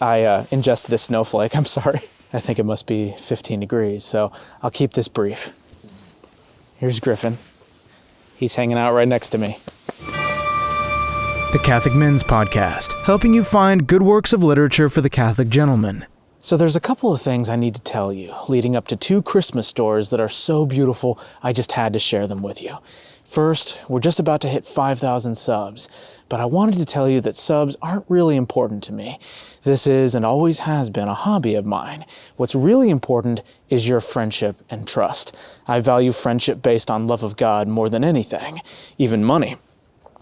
I ingested a snowflake, I'm sorry. I think it must be 15 degrees, so I'll keep this brief. Here's Griffin. He's hanging out right next to me. The Catholic Men's Podcast, helping you find good works of literature for the Catholic gentleman. So there's a couple of things I need to tell you, leading up to 2 Christmas stories that are so beautiful, I just had to share them with you. First, we're just about to hit 5,000 subs, but I wanted to tell you that subs aren't really important to me. This is and always has been a hobby of mine. What's really important is your friendship and trust. I value friendship based on love of God more than anything, even money.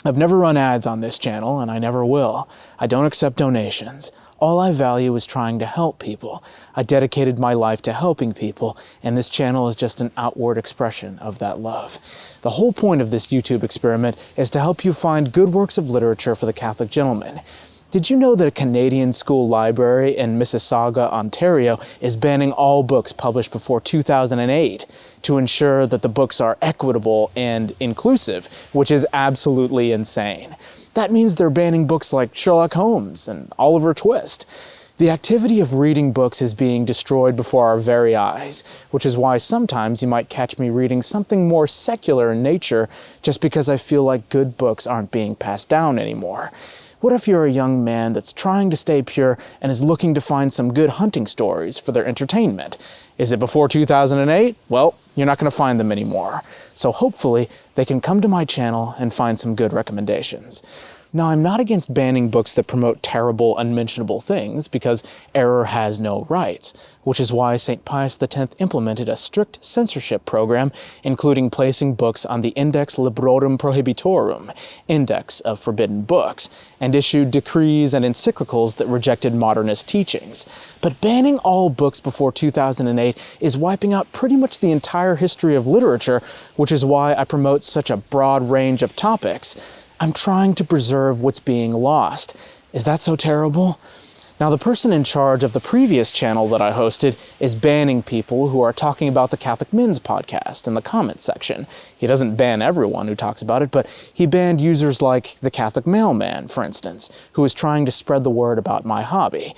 I've never run ads on this channel, and I never will. I don't accept donations. All I value is trying to help people. I dedicated my life to helping people, and this channel is just an outward expression of that love. The whole point of this YouTube experiment is to help you find good works of literature for the Catholic gentleman. Did you know that a Canadian school library in Mississauga, Ontario, is banning all books published before 2008 to ensure that the books are equitable and inclusive, which is absolutely insane. That means they're banning books like Sherlock Holmes and Oliver Twist. The activity of reading books is being destroyed before our very eyes, which is why sometimes you might catch me reading something more secular in nature just because I feel like good books aren't being passed down anymore. What if you're a young man that's trying to stay pure and is looking to find some good hunting stories for their entertainment? Is it before 2008? Well, you're not going to find them anymore. So hopefully they can come to my channel and find some good recommendations. Now, I'm not against banning books that promote terrible, unmentionable things because error has no rights, which is why St. Pius X implemented a strict censorship program, including placing books on the Index Librorum Prohibitorum, Index of Forbidden Books, and issued decrees and encyclicals that rejected modernist teachings. But banning all books before 2008 is wiping out pretty much the entire history of literature, which is why I promote such a broad range of topics. I'm trying to preserve what's being lost. Is that so terrible? Now, the person in charge of the previous channel that I hosted is banning people who are talking about the Catholic Men's Podcast in the comment section. He doesn't ban everyone who talks about it, but he banned users like the Catholic Mailman, for instance, who is trying to spread the word about my hobby.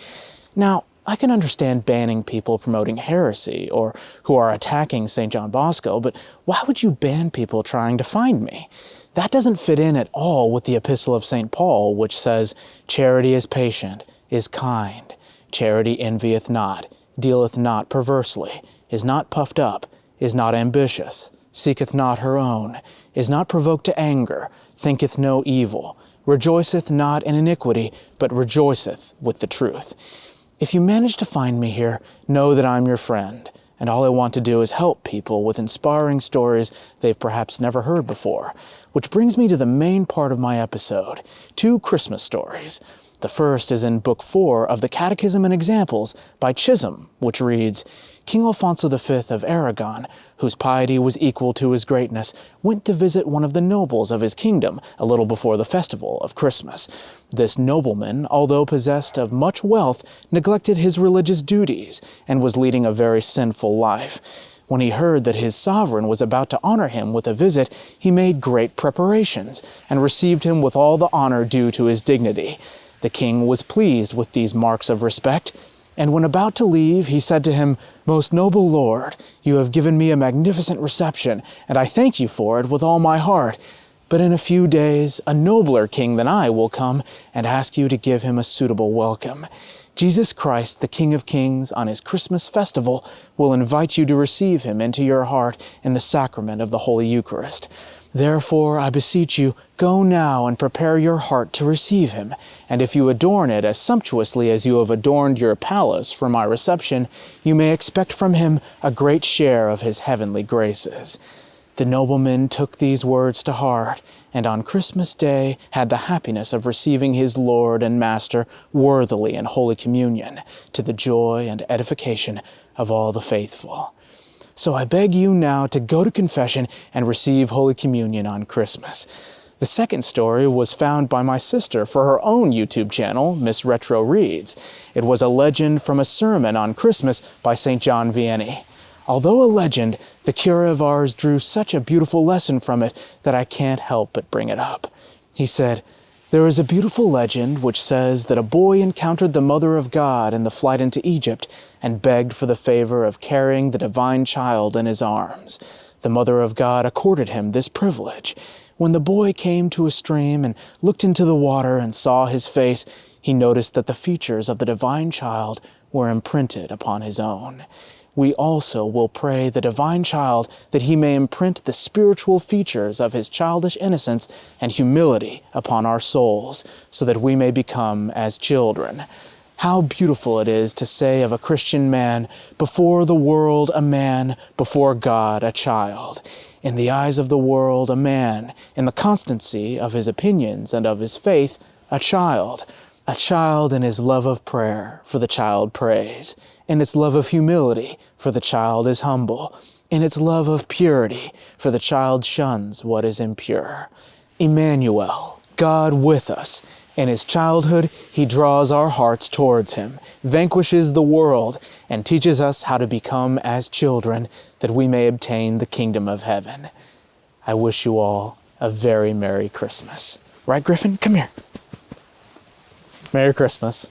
Now, I can understand banning people promoting heresy or who are attacking St. John Bosco, but why would you ban people trying to find me? That doesn't fit in at all with the Epistle of St. Paul, which says, "Charity is patient, is kind. Charity envieth not, dealeth not perversely, is not puffed up, is not ambitious, seeketh not her own, is not provoked to anger, thinketh no evil, rejoiceth not in iniquity, but rejoiceth with the truth." If you manage to find me here, know that I'm your friend, and all I want to do is help people with inspiring stories they've perhaps never heard before. Which brings me to the main part of my episode, 2 Christmas stories. The first is in Book 4 of the Catechism and Examples by Chisholm, which reads, King Alfonso V of Aragon, whose piety was equal to his greatness, went to visit one of the nobles of his kingdom a little before the festival of Christmas. This nobleman, although possessed of much wealth, neglected his religious duties and was leading a very sinful life. When he heard that his sovereign was about to honor him with a visit, he made great preparations and received him with all the honor due to his dignity. The king was pleased with these marks of respect, and when about to leave, he said to him, "Most noble lord, you have given me a magnificent reception, and I thank you for it with all my heart. But in a few days, a nobler king than I will come and ask you to give him a suitable welcome. Jesus Christ, the King of Kings, on his Christmas festival, will invite you to receive him into your heart in the sacrament of the Holy Eucharist. Therefore, I beseech you, go now and prepare your heart to receive him, and if you adorn it as sumptuously as you have adorned your palace for my reception, you may expect from him a great share of his heavenly graces." The nobleman took these words to heart, and on Christmas Day had the happiness of receiving his Lord and Master worthily in Holy Communion, to the joy and edification of all the faithful. So I beg you now to go to confession and receive Holy Communion on Christmas. The second story was found by my sister for her own YouTube channel, Miss Retro Reads. It was a legend from a sermon on Christmas by St. John Vianney. Although a legend, the cura of ours drew such a beautiful lesson from it that I can't help but bring it up. He said, There is a beautiful legend which says that a boy encountered the Mother of God in the flight into Egypt and begged for the favor of carrying the divine child in his arms. The Mother of God accorded him this privilege. When the boy came to a stream and looked into the water and saw his face, he noticed that the features of the divine child were imprinted upon his own. We also will pray the divine child that he may imprint the spiritual features of his childish innocence and humility upon our souls, so that we may become as children. How beautiful it is to say of a Christian man, before the world a man, before God a child. In the eyes of the world a man, in the constancy of his opinions and of his faith, a child. A child in his love of prayer, for the child prays. In its love of humility, for the child is humble. In its love of purity, for the child shuns what is impure. Emmanuel, God with us. In his childhood, he draws our hearts towards him, vanquishes the world, and teaches us how to become as children, that we may obtain the kingdom of heaven. I wish you all a very Merry Christmas. Right, Griffin? Come here. Merry Christmas.